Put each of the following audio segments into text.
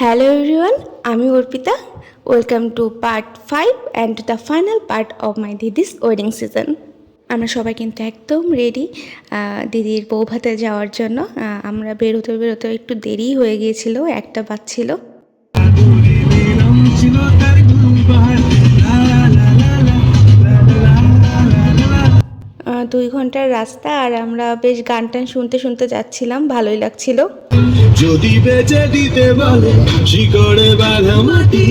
Hello everyone, আমি Arpita. Welcome to part 5 and to the final part of my didi's wedding season. আমরা সবাই কিন্তু একদম রেডি দিদির বৌভাতে যাওয়ার জন্য। আমরা বেরোতে একটু দেরি হয়ে গিয়েছিল, একটা বাজছিল। 2 ঘন্টার রাস্তা, আর আমরা বেশ গান টান শুনতে শুনতে যাচ্ছিলাম, ভালোই লাগছিল। যদি বেঁচে দিতে বলে শিকড়ে বাঁধা মাটি,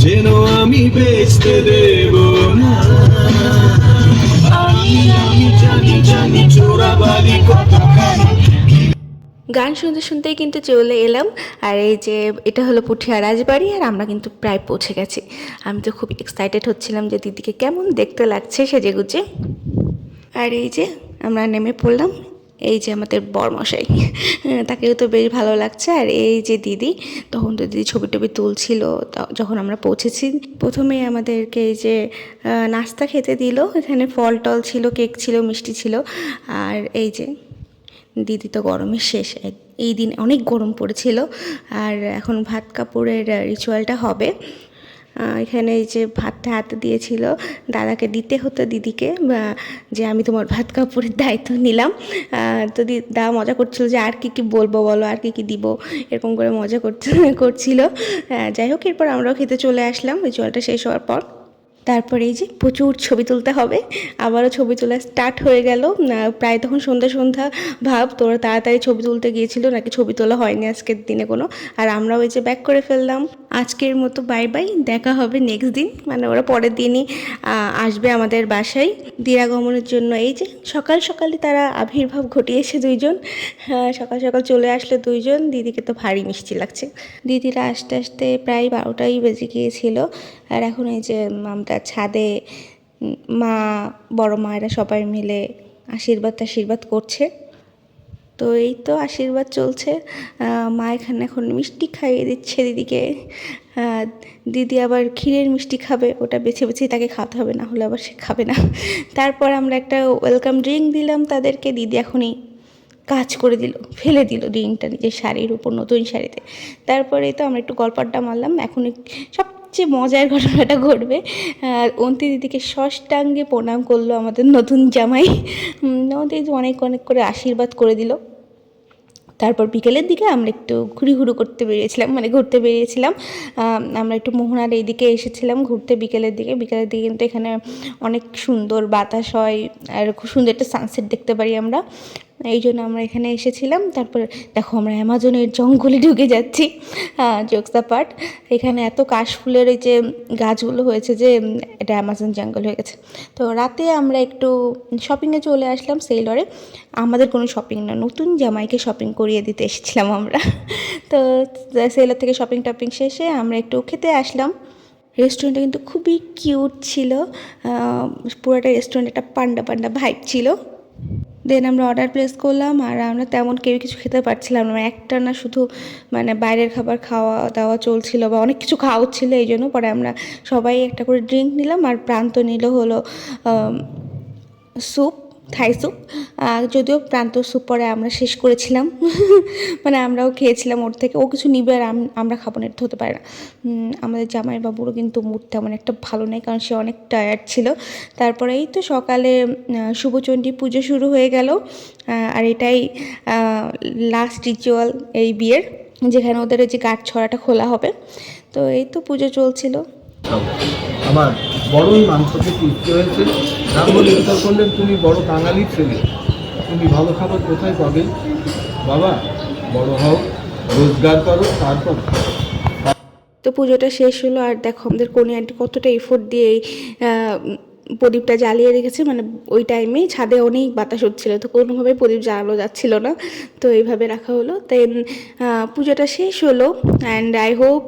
যেন আমি বেচতে দেব না। আমি জানি জানি চোরাবালি কতখানি। গান শুনতে শুনতেই কিন্তু চলে এলাম। আর এই যে এটা হলো পুঠিয়া রাজবাড়ি, আর আমরা কিন্তু প্রায় পৌঁছে গেছি। আমি তো খুব এক্সাইটেড হচ্ছিলাম যে দিদিকে কেমন দেখতে লাগছে সেজেগুজে। আর এই যে আমরা নেমে পড়লাম, এই যে আমাদের বরমশাই, তাকেও তো বেশ ভালো লাগছে। আর এই যে দিদি, তখন তো দিদি ছবি টবি তুলছিল। যখন আমরা পৌঁছেছি, প্রথমেই আমাদেরকে এই যে নাস্তা খেতে দিল। এখানে ফল টল ছিল, কেক ছিল, মিষ্টি ছিল। আর এই যে দিদি তো গরমের শেষ, এই দিন অনেক গরম পড়েছিল। আর এখন ভাত কাপড়ের রিচুয়ালটা হবে। এখানে এই যে ভাতটা হাতে দিয়েছিল, দাদাকে দিতে হতো দিদিকে, যে আমি তোমার ভাত কাপড়ের দায়িত্ব নিলাম। তো দাদা মজা করছিল যে আর কি বলবো বলো, আর কি দিব, এরকম করে মজা করছিল। যাই হোক, এরপর আমরাও খেতে চলে আসলাম রিচুয়ালটা শেষ হওয়ার পর। তারপরে এই যে প্রচুর ছবি তুলতে হবে, আবারও ছবি তোলা স্টার্ট হয়ে গেল। প্রায় তখন সন্ধ্যা ভাব। তোরা তাড়াতাড়ি ছবি তুলতে গিয়েছিল নাকি ছবি তোলা হয়নি আজকের দিনে কোনো। আর আমরাও এই যে ব্যাক করে ফেললাম। আজকের মতো বাই বাই, দেখা হবে নেক্সট দিন, মানে ওরা পরের দিনই আসবে আমাদের বাসায় দিরাগমনের জন্য। এই যে সকাল সকালে তারা আবির্ভাব ঘটিয়েছে দুইজন। সকাল সকাল চলে আসলো দুইজন। দিদিকে তো ভারী মিষ্টি লাগছে। দিদিরা আস্তে আস্তে প্রায় 12টাই বেজে গিয়েছিল। আর এখন এই যে আমরা ছাদে মা, বড় মা এরা সবাই মিলে আশীর্বাদ করছে। তো এই তো আশীর্বাদ চলছে। মা এখানে এখন মিষ্টি খাইয়ে দিচ্ছে দিদিকে। দিদি আবার ক্ষীরের মিষ্টি খাবে, ওটা বেছে বেছেই তাকে খাওয়াতে হবে, না হলে আবার সে খাবে না। তারপর আমরা একটা ওয়েলকাম ড্রিঙ্ক দিলাম তাদেরকে। দিদি এখনই কাজ করে দিল, ফেলে দিল ড্রিঙ্কটা নিজের শাড়ির উপর, নতুন শাড়িতে। তারপরে তো আমরা একটু গল্প আড্ডা মারলাম। এখন সবচেয়ে মজার ঘটনাটা ঘটবে। অন্তি দিদিকে ষষ্ঠাঙ্গে প্রণাম করলো আমাদের নতুন জামাই। দিদি অনেক অনেক করে আশীর্বাদ করে দিল। তারপর বিকেলের দিকে আমরা একটু ঘুরতে ঘুরতে বেরিয়েছিলাম। আমরা একটু মোহনার এইদিকে এসেছিলাম ঘুরতে বিকেলের দিকে কিন্তু এখানে অনেক সুন্দর বাতাস হয়, আর খুব সুন্দর একটা সানসেট দেখতে পারি আমরা। এই জন্য আমরা এখানে এসেছিলাম। তারপর দেখো আমরা অ্যামাজনের জঙ্গলে ঢুকে যাচ্ছি। জোকস পার্ট, এখানে এত কাশফুলের এই যে গাছগুলো হয়েছে যে এটা অ্যামাজন জঙ্গল হয়ে গেছে। তো রাতে আমরা একটু শপিংয়ে চলে আসলাম সেলরে। আমাদের কোনো শপিং না, নতুন জামাইকে শপিং করিয়ে দিতে এসেছিলাম আমরা। তো সেলর থেকে শপিং টপিং শেষে আমরা একটু খেতে আসলাম। রেস্টুরেন্টটা কিন্তু খুবই কিউট ছিল। পুরোটা রেস্টুরেন্ট একটা পান্ডা ভাইব ছিল। দেন আমরা অর্ডার প্লেস করলাম, আর আমরা তেমন কেউ কিছু খেতে পারছিলাম না। একটা না শুধু মানে বাইরের খাবার খাওয়া দাওয়া চলছিল, বা অনেক কিছু খাওয়া হচ্ছিলো। এই জন্য পরে আমরা সবাই একটা করে ড্রিঙ্ক নিলাম, আর প্রান্ত নিল হলো স্যুপ, থাই স্যুপ। যদিও প্রান্ত স্যুপ পরে আমরা শেষ করেছিলাম। মানে আমরাও খেয়েছিলাম ওর থেকে। ও কিছু নিবে আর আমরা খাবো না, এটা হতে পারে না। আমাদের জামাইবাবুরও কিন্তু মুড তেমন একটা ভালো নেই, কারণ সে অনেক টায়ার্ড ছিল। তারপরে এই তো সকালে শুভচণ্ডী পুজো শুরু হয়ে গেল। আর এটাই লাস্ট রিচুয়াল এই বিয়ের, যেখানে ওদের ওই যে গাঁট ছড়াটা খোলা হবে। তো এই তো পুজো চলছিল। আমার বড়ই মাংস থেকে ইচ্ছে হয়েছে। রামবল উত্তর করলেন, তুমি বড় কাঙালির ছেলে, তুমি ভালো খাবার কোথায় পাবে বাবা? বড় হও, রোজগার করো, তারপর। তো পুজোটা শেষ হলো। আর দেখো আমাদের কনে আন্টি কতটা এফোর্ট দিয়ে এই প্রদীপটা জ্বালিয়ে রেখেছে। মানে ওই টাইমেই ছাদে অনেক বাতাস হচ্ছিলো, তো কোনোভাবেই প্রদীপ জ্বালানো যাচ্ছিল না। তো এইভাবে রাখা হলো। দেন পুজোটা শেষ হলো। And I hope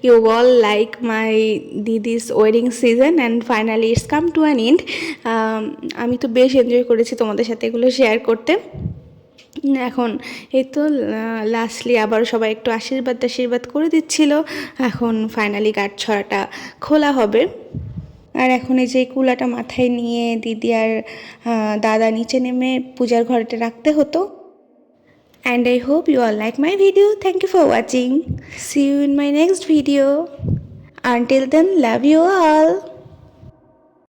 you all like my didi's wedding season, and finally it's come to an end. আমি তো বেশ এনজয় করেছি তোমাদের সাথে এগুলো শেয়ার করতে। এখন এই তো লাস্টলি আবারও সবাই একটু আশীর্বাদ করে দিচ্ছিল। এখন ফাইনালি গাঁট ছড়াটা খোলা হবে। আর এখন এই যে কুলাটা মাথায় নিয়ে দিদি আর দাদা নিচে নেমে পূজার ঘরেটা রাখতে হতো। and I hope you all like my video. Thank you for watching. See you in my next video. Until then, love you all.